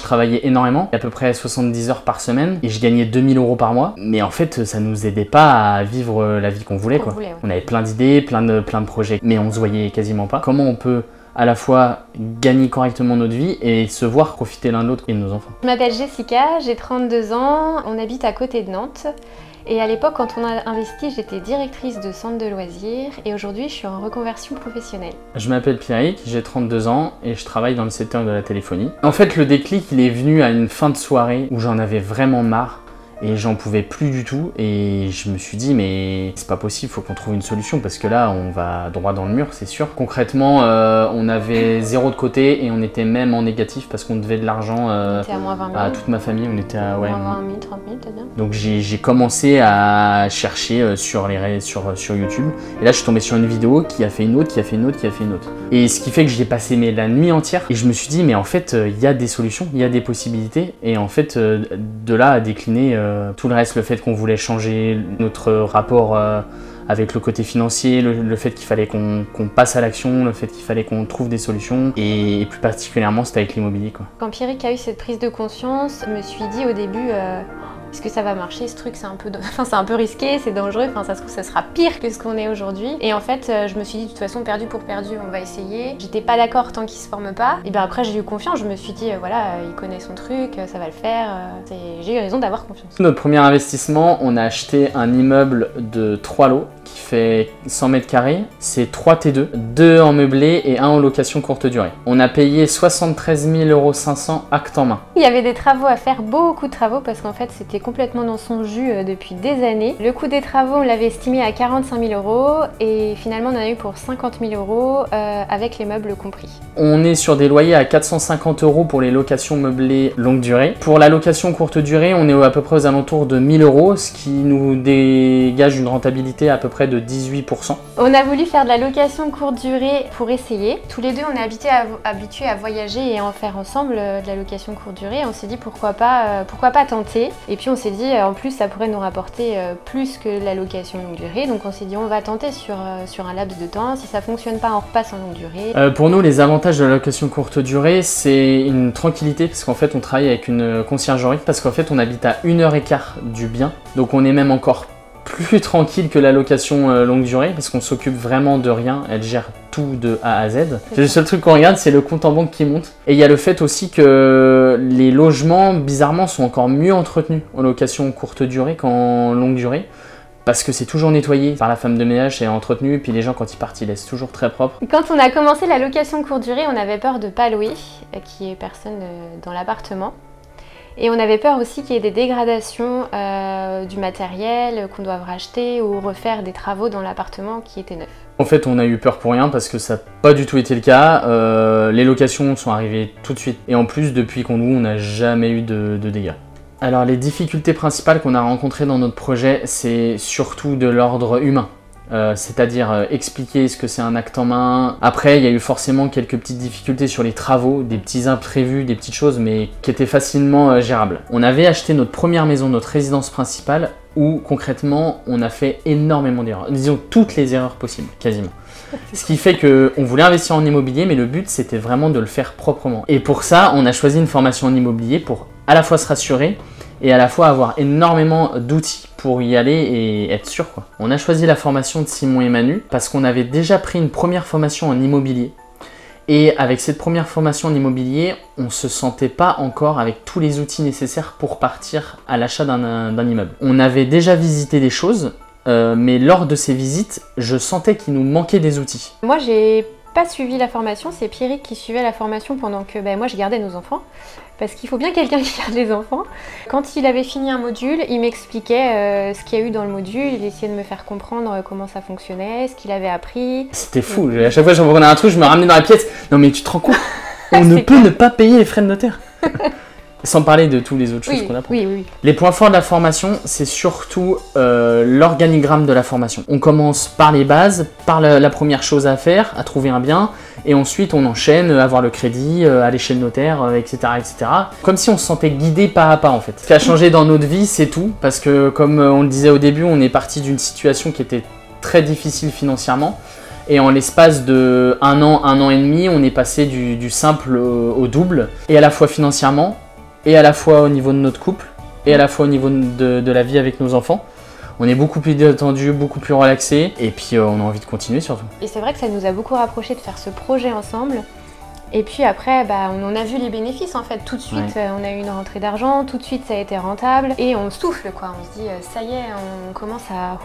travaillais énormément, à peu près 70 heures par semaine, et je gagnais 2000 € par mois. Mais en fait, ça nous aidait pas à vivre la vie qu'on voulait, quoi. On avait plein d'idées, plein de projets, mais on se voyait quasiment pas. Comment on peut à la fois gagner correctement notre vie et se voir profiter l'un de l'autre et de nos enfants. Je m'appelle Jessica, j'ai 32 ans, on habite à côté de Nantes. Et à l'époque, quand on a investi, j'étais directrice de centre de loisirs et aujourd'hui, je suis en reconversion professionnelle. Je m'appelle Pierrick, j'ai 32 ans et je travaille dans le secteur de la téléphonie. En fait, le déclic, il est venu à une fin de soirée où j'en avais vraiment marre. Et j'en pouvais plus du tout et je me suis dit mais c'est pas possible, faut qu'on trouve une solution parce que là on va droit dans le mur, c'est sûr. Concrètement on avait 0 de côté et on était même en négatif parce qu'on devait de l'argent à toute ma famille, on était à moins 20 000, 30 000 t'as bien. Donc j'ai commencé à chercher sur YouTube et là je suis tombé sur une vidéo qui a fait une autre, qui a fait une autre, qui a fait une autre. Et ce qui fait que j'ai passé la nuit entière et je me suis dit mais en fait il y a des solutions, il y a des possibilités et en fait de là à décliner tout le reste, le fait qu'on voulait changer notre rapport avec le côté financier, le fait qu'il fallait qu'on passe à l'action, le fait qu'il fallait qu'on trouve des solutions et plus particulièrement c'était avec l'immobilier, quoi. Quand Pierrick a eu cette prise de conscience, je me suis dit au début est-ce que ça va marcher ce truc, c'est un peu risqué, c'est dangereux, ça se trouve ça sera pire que ce qu'on est aujourd'hui. Et en fait je me suis dit de toute façon perdu pour perdu, on va essayer. J'étais pas d'accord tant qu'il se forme pas. Et bien après j'ai eu confiance, je me suis dit voilà, il connaît son truc, ça va le faire. J'ai eu raison d'avoir confiance. Notre premier investissement, on a acheté un immeuble de 3 lots qui fait 100 mètres carrés. C'est 3 T2, 2 en meublé et 1 en location courte durée. On a payé 73 500 € acte en main. Il y avait des travaux à faire, beaucoup de travaux parce qu'en fait c'était complètement dans son jus depuis des années. Le coût des travaux on l'avait estimé à 45 000 € et finalement on en a eu pour 50 000 € avec les meubles compris. On est sur des loyers à 450 € pour les locations meublées longue durée. Pour la location courte durée on est à peu près aux alentours de 1000 €, ce qui nous dégage une rentabilité à peu près de 18%. On a voulu faire de la location courte durée pour essayer. Tous les deux on est habitués à voyager et à en faire ensemble de la location courte durée. On s'est dit pourquoi pas tenter. Et puis on s'est dit en plus ça pourrait nous rapporter plus que la location longue durée. Donc on s'est dit on va tenter sur un laps de temps. Si ça fonctionne pas on repasse en longue durée. Pour nous les avantages de la location courte durée c'est une tranquillité parce qu'en fait on travaille avec une conciergerie. Parce qu'en fait on habite à 1h15 du bien. Donc on est même encore plus tranquille que la location longue durée parce qu'on s'occupe vraiment de rien, elle gère tout de A à Z. Le seul truc qu'on regarde c'est le compte en banque qui monte. Et il y a le fait aussi que les logements bizarrement sont encore mieux entretenus en location courte durée qu'en longue durée. Parce que c'est toujours nettoyé par la femme de ménage, c'est entretenu, et puis les gens quand ils partent ils laissent toujours très propre. Quand on a commencé la location courte durée, on avait peur de pas louer, qu'il n'y ait personne dans l'appartement. Et on avait peur aussi qu'il y ait des dégradations du matériel qu'on doive racheter ou refaire des travaux dans l'appartement qui était neuf. En fait, on a eu peur pour rien parce que ça n'a pas du tout été le cas. Les locations sont arrivées tout de suite. Et en plus, depuis qu'on loue, on n'a jamais eu de dégâts. Alors, les difficultés principales qu'on a rencontrées dans notre projet, c'est surtout de l'ordre humain. C'est-à-dire expliquer ce que c'est un acte en main. Après, il y a eu forcément quelques petites difficultés sur les travaux, des petits imprévus, des petites choses, mais qui étaient facilement gérables. On avait acheté notre première maison, notre résidence principale, où concrètement, on a fait énormément d'erreurs. Disons toutes les erreurs possibles, quasiment. Ce qui fait qu'on voulait investir en immobilier, mais le but, c'était vraiment de le faire proprement. Et pour ça, on a choisi une formation en immobilier pour à la fois se rassurer, et à la fois avoir énormément d'outils pour y aller et être sûr, quoi. On a choisi la formation de Simon et Manu parce qu'on avait déjà pris une première formation en immobilier. Et avec cette première formation en immobilier, on ne se sentait pas encore avec tous les outils nécessaires pour partir à l'achat d'un immeuble. On avait déjà visité des choses, mais lors de ces visites, je sentais qu'il nous manquait des outils. Moi, j'ai pas suivi la formation, c'est Pierrick qui suivait la formation pendant que moi je gardais nos enfants. Parce qu'il faut bien quelqu'un qui garde les enfants. Quand il avait fini un module, il m'expliquait ce qu'il y a eu dans le module, il essayait de me faire comprendre comment ça fonctionnait, ce qu'il avait appris. C'était fou, à chaque fois que je reprenais un truc, je me ramenais dans la pièce. Non mais tu te rends compte, on ne peut ne pas payer les frais de notaire. Sans parler de toutes les autres choses qu'on apprend. Oui. Les points forts de la formation, c'est surtout l'organigramme de la formation. On commence par les bases, par la première chose à faire, à trouver un bien, et ensuite on enchaîne, avoir le crédit, aller chez le notaire, etc., etc. Comme si on se sentait guidé pas à pas en fait. Ce qui a changé dans notre vie, c'est tout, parce que comme on le disait au début, on est parti d'une situation qui était très difficile financièrement. Et en l'espace de un an et demi, on est passé du simple au double, et à la fois financièrement, et à la fois au niveau de notre couple, et à la fois au niveau de la vie avec nos enfants. On est beaucoup plus détendu, beaucoup plus relaxé, et puis on a envie de continuer surtout. Et c'est vrai que ça nous a beaucoup rapprochés de faire ce projet ensemble. Et puis après, on en a vu les bénéfices en fait. Tout de suite, on a eu une rentrée d'argent, tout de suite ça a été rentable. Et on souffle quoi, on se dit ça y est, on commence à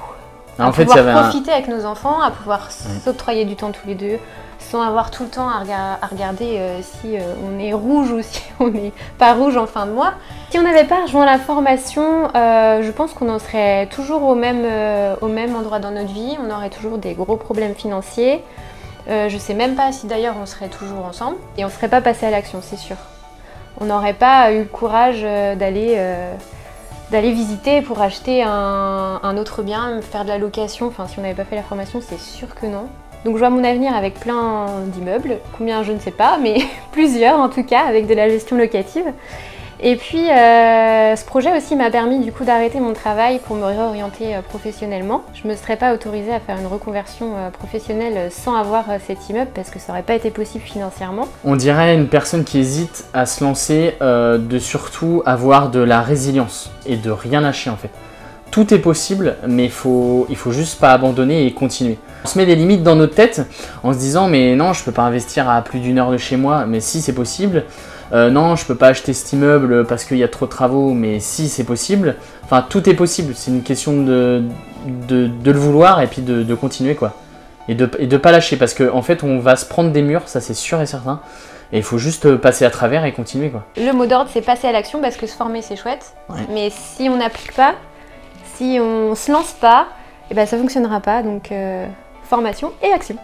pouvoir profiter avec nos enfants, à pouvoir s'octroyer du temps tous les deux, sans avoir tout le temps à regarder si on est rouge ou si on n'est pas rouge en fin de mois. Si on n'avait pas rejoint la formation, je pense qu'on en serait toujours au même endroit dans notre vie, on aurait toujours des gros problèmes financiers. Je sais même pas si d'ailleurs on serait toujours ensemble et on serait pas passé à l'action, c'est sûr. On n'aurait pas eu le courage d'aller visiter pour acheter un autre bien, faire de la location. Enfin, si on n'avait pas fait la formation, c'est sûr que non. Donc je vois mon avenir avec plein d'immeubles, combien je ne sais pas, mais plusieurs en tout cas, avec de la gestion locative. Et puis ce projet aussi m'a permis du coup d'arrêter mon travail pour me réorienter professionnellement. Je ne me serais pas autorisée à faire une reconversion professionnelle sans avoir cet immeuble parce que ça n'aurait pas été possible financièrement. On dirait une personne qui hésite à se lancer de surtout avoir de la résilience et de rien lâcher en fait. Tout est possible, mais il faut juste pas abandonner et continuer. On se met des limites dans notre tête en se disant mais non, je peux pas investir à plus d'1 heure de chez moi, mais si c'est possible. Non, je peux pas acheter cet immeuble parce qu'il y a trop de travaux, mais si c'est possible. Enfin, tout est possible, c'est une question de le vouloir et puis de continuer quoi. Et de pas lâcher parce qu'en fait on va se prendre des murs, ça c'est sûr et certain. Et il faut juste passer à travers et continuer quoi. Le mot d'ordre c'est passer à l'action parce que se former c'est chouette, mais si on n'applique pas, si on se lance pas, et ça fonctionnera pas, donc formation et action.